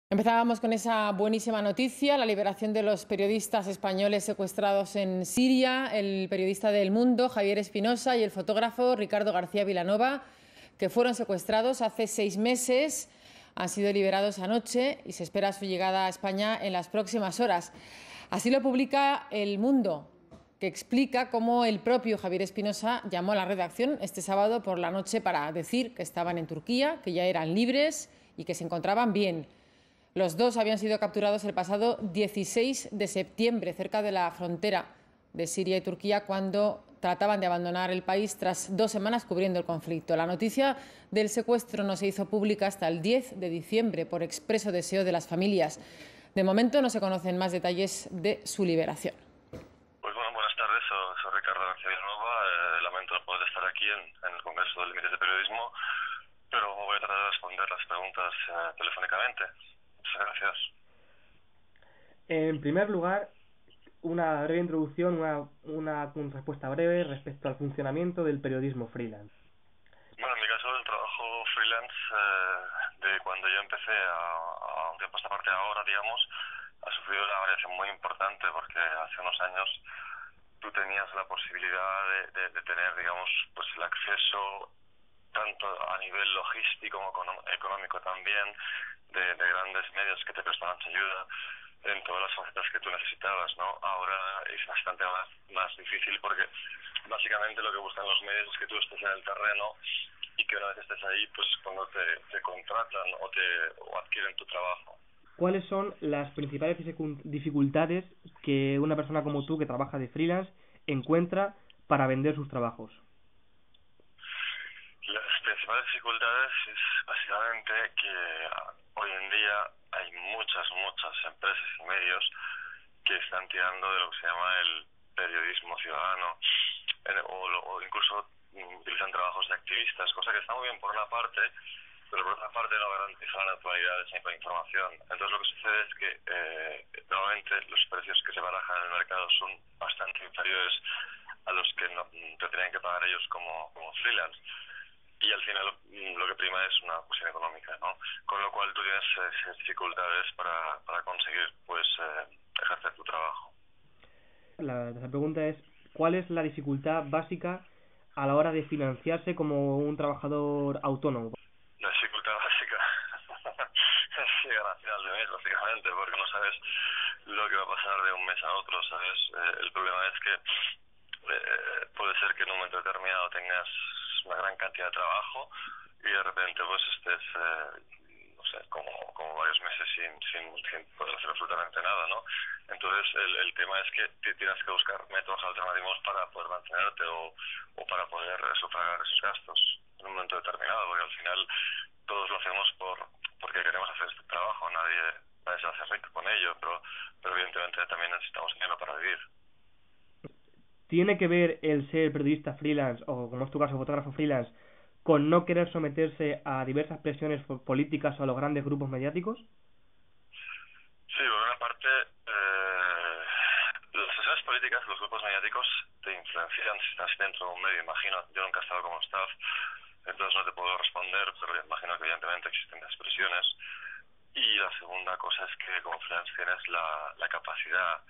Empezábamos con esa buenísima noticia, la liberación de los periodistas españoles secuestrados en Siria, el periodista de El Mundo, Javier Espinosa, y el fotógrafo Ricardo García Vilanova, que fueron secuestrados hace 6 meses. Han sido liberados anoche y se espera su llegada a España en las próximas horas. Así lo publica El Mundo, que explica cómo el propio Javier Espinosa llamó a la redacción este sábado por la noche para decir que estaban en Turquía, que ya eran libres y que se encontraban bien. Los dos habían sido capturados el pasado 16 de septiembre, cerca de la frontera de Siria y Turquía, cuando trataban de abandonar el país tras 2 semanas cubriendo el conflicto. La noticia del secuestro no se hizo pública hasta el 10 de diciembre por expreso deseo de las familias. De momento no se conocen más detalles de su liberación. Pues bueno, buenas tardes, soy Ricardo García Vilanova. Lamento no poder estar aquí en el Congreso de Límites de Periodismo, pero voy a tratar de responder las preguntas telefónicamente. Muchas gracias. En primer lugar, una breve introducción, una respuesta breve respecto al funcionamiento del periodismo freelance. Bueno, en mi caso, el trabajo freelance, de cuando yo empecé a un tiempo a esta parte ahora, digamos, ha sufrido una variación muy importante, porque hace unos años tú tenías la posibilidad de tener, digamos, pues el acceso tanto a nivel logístico como económico también, de grandes medios que te prestaban ayuda en todas las facetas que tú necesitabas, ¿no? Ahora es bastante más difícil, porque básicamente lo que buscan los medios es que tú estés en el terreno y que una vez estés ahí, pues cuando te contratan o adquieren tu trabajo. ¿Cuáles son las principales dificultades que una persona como tú, que trabaja de freelance, encuentra para vender sus trabajos? Las principales dificultades es básicamente que hoy en día hay muchas empresas y medios que están tirando de lo que se llama el periodismo ciudadano, o incluso utilizan trabajos de activistas, cosa que está muy bien por una parte, pero por otra parte no garantiza la neutralidad de esa información. Entonces lo que sucede es que normalmente los precios que se barajan en el mercado son bastante inferiores a los que te tienen que pagar ellos como freelance. Y al final lo que prima es una cuestión económica, ¿no? Con lo cual tú tienes dificultades para conseguir ejercer tu trabajo. La tercera pregunta es, ¿cuál es la dificultad básica a la hora de financiarse como un trabajador autónomo? La dificultad básica es llegar a final de mes, básicamente, porque no sabes lo que va a pasar de un mes a otro, ¿sabes? El problema es que puede ser que en un momento determinado tengas una gran cantidad de trabajo y de repente pues estés no sé, como varios meses sin poder hacer absolutamente nada, ¿no? Entonces el tema es que tienes que buscar métodos alternativos para poder mantenerte o para poder sufragar esos gastos en un momento determinado, porque al final todos lo hacemos porque queremos hacer este trabajo, nadie se hace rico con ello, pero evidentemente también necesitamos dinero para vivir. ¿Tiene que ver el ser periodista freelance, o como es tu caso, fotógrafo freelance, con no querer someterse a diversas presiones políticas o a los grandes grupos mediáticos? Sí, por una parte, las presiones políticas, los grupos mediáticos te influencian si estás dentro de un medio, imagino. Yo nunca he estado como staff, entonces no te puedo responder, pero imagino que evidentemente existen las presiones. Y la segunda cosa es que como freelance tienes la capacidad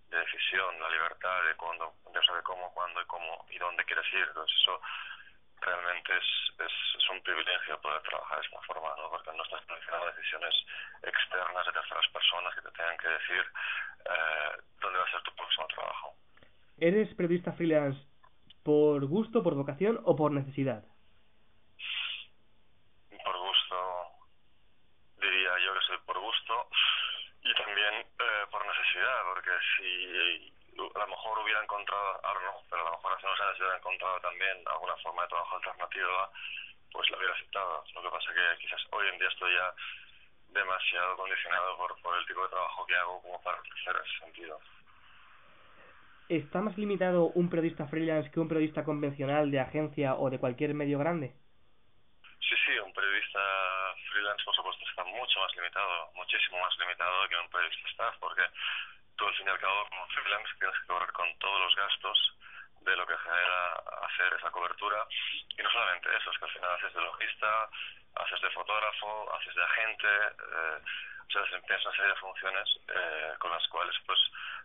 de decisión, la libertad de saber cómo, cuándo y dónde quieres ir. Entonces eso realmente es un privilegio poder trabajar de esta forma, ¿no? Porque no estás condicionado a decisiones externas de terceras personas que te tengan que decir dónde va a ser tu próximo trabajo. ¿Eres periodista freelance por gusto, por vocación o por necesidad? Por gusto, diría yo que soy por gusto, y también por necesidad, porque si a lo mejor hubiera encontrado, ahora no, pero a lo mejor hace unos años hubiera encontrado también alguna forma de trabajo alternativa, pues la hubiera aceptado. Lo que pasa que quizás hoy en día estoy ya demasiado condicionado por el tipo de trabajo que hago como para crecer en ese sentido. ¿Está más limitado un periodista freelance que un periodista convencional de agencia o de cualquier medio grande? Sí, un periodista freelance por supuesto está mucho más limitado, muchísimo más limitado que un periodista staff, porque tú al fin y al cabo como freelance tienes que cobrar con todos los gastos de lo que genera hacer esa cobertura, y no solamente eso, es que al final haces de logista, haces de fotógrafo, haces de agente, O sea, tienes una serie de funciones con las cuales pues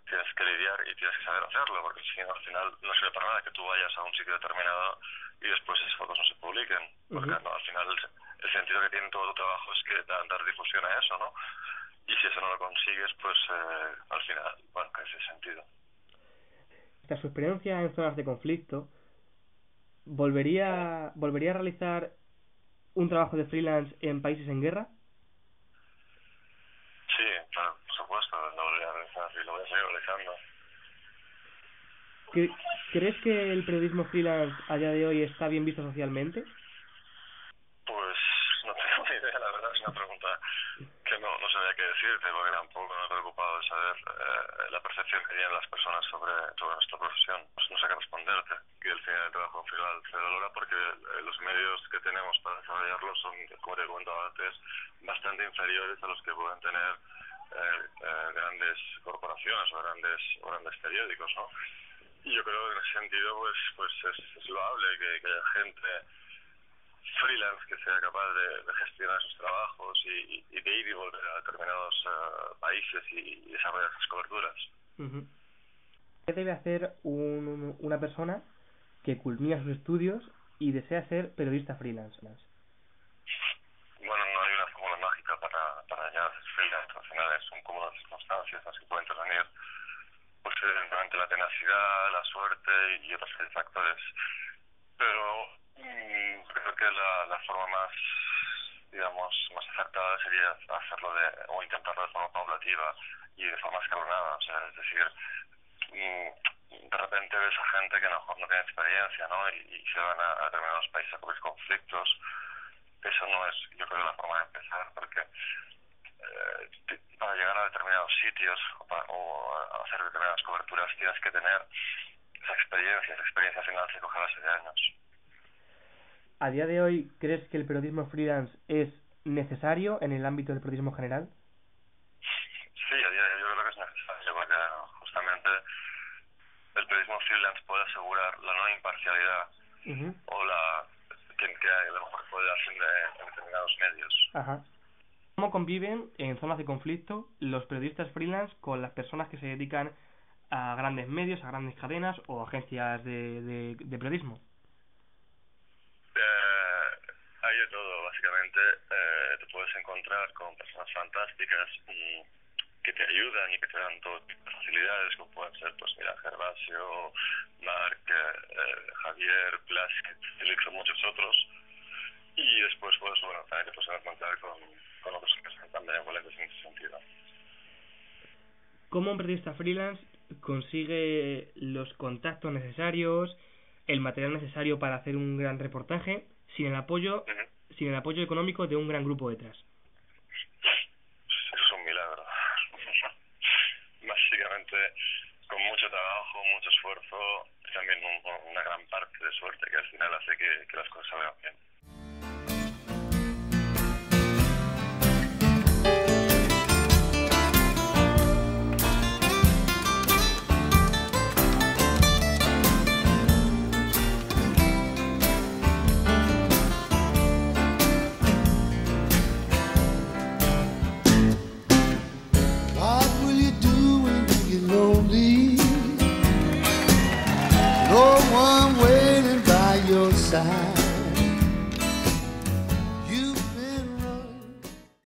tienes que lidiar y tienes que saber hacerlo, porque si no, al final no sirve para nada que tú vayas a un sitio determinado y después esas fotos no se publiquen, porque no, al final el sentido que tiene todo tu trabajo es que dar difusión a eso, ¿no? Y si eso no lo consigues, pues al final, bueno, que ese sentido. Tras su experiencia en zonas de conflicto, ¿volvería a realizar un trabajo de freelance en países en guerra? Sí, claro, por supuesto, lo voy a realizar y lo voy a seguir realizando. ¿Crees que el periodismo freelance a día de hoy está bien visto socialmente? Pues no tengo ni idea, la verdad, es una pregunta que no sabía qué decirte, porque tampoco me he preocupado de saber la percepción que tienen las personas sobre nuestra profesión. Pues no sé qué responderte. Y el final del trabajo freelance se valora porque los medios que tenemos para desarrollarlo son, como te he comentado antes, bastante inferiores a los que pueden tener grandes corporaciones o grandes periódicos, ¿no? Y yo creo que en ese sentido pues es loable que haya gente freelance que sea capaz de gestionar sus trabajos y de ir y volver a determinados países y desarrollar esas coberturas. ¿Qué debe hacer una persona que culmina sus estudios y desea ser periodista freelance? Bueno, no hay una fórmula mágica para llegar a ser freelance. Al final es un cúmulo de circunstancias las que pueden intervenir. Pues evidentemente la tenacidad, la suerte y otros factores. Pero creo que la forma más, digamos, más acertada sería hacerlo o intentarlo de forma paulativa y de forma escalonada. O sea, es decir, de repente ves a gente que a lo mejor no tiene experiencia, ¿no? Y se van a determinados países a cubrir conflictos. Eso no es, yo creo, la forma de empezar, porque para llegar a determinados sitios o a hacer determinadas coberturas tienes que tener esa experiencia final se coge a base de años. ¿A día de hoy crees que el periodismo freelance es necesario en el ámbito del periodismo general? Sí, a día de hoy yo creo que es necesario porque justamente el periodismo freelance puede asegurar la no imparcialidad o que a lo mejor puede darse en determinados medios. Ajá. ¿Cómo conviven en zonas de conflicto los periodistas freelance con las personas que se dedican a grandes medios, a grandes cadenas o agencias de periodismo? Hay de todo, básicamente. Te puedes encontrar con personas fantásticas que te ayudan y que te dan todo tipo de facilidades, como pueden ser, pues mira, Gervasio, Marc, Javier, Blask, Felix o muchos otros. Y después, pues bueno, también te puedes encontrar con otros que son tan benevolentes en ese sentido. ¿Cómo un periodista freelance consigue los contactos necesarios, el material necesario para hacer un gran reportaje, sin el apoyo económico de un gran grupo detrás? Eso es un milagro. Básicamente, con mucho trabajo, mucho esfuerzo, y también una gran parte de suerte que al final hace que las cosas salgan bien.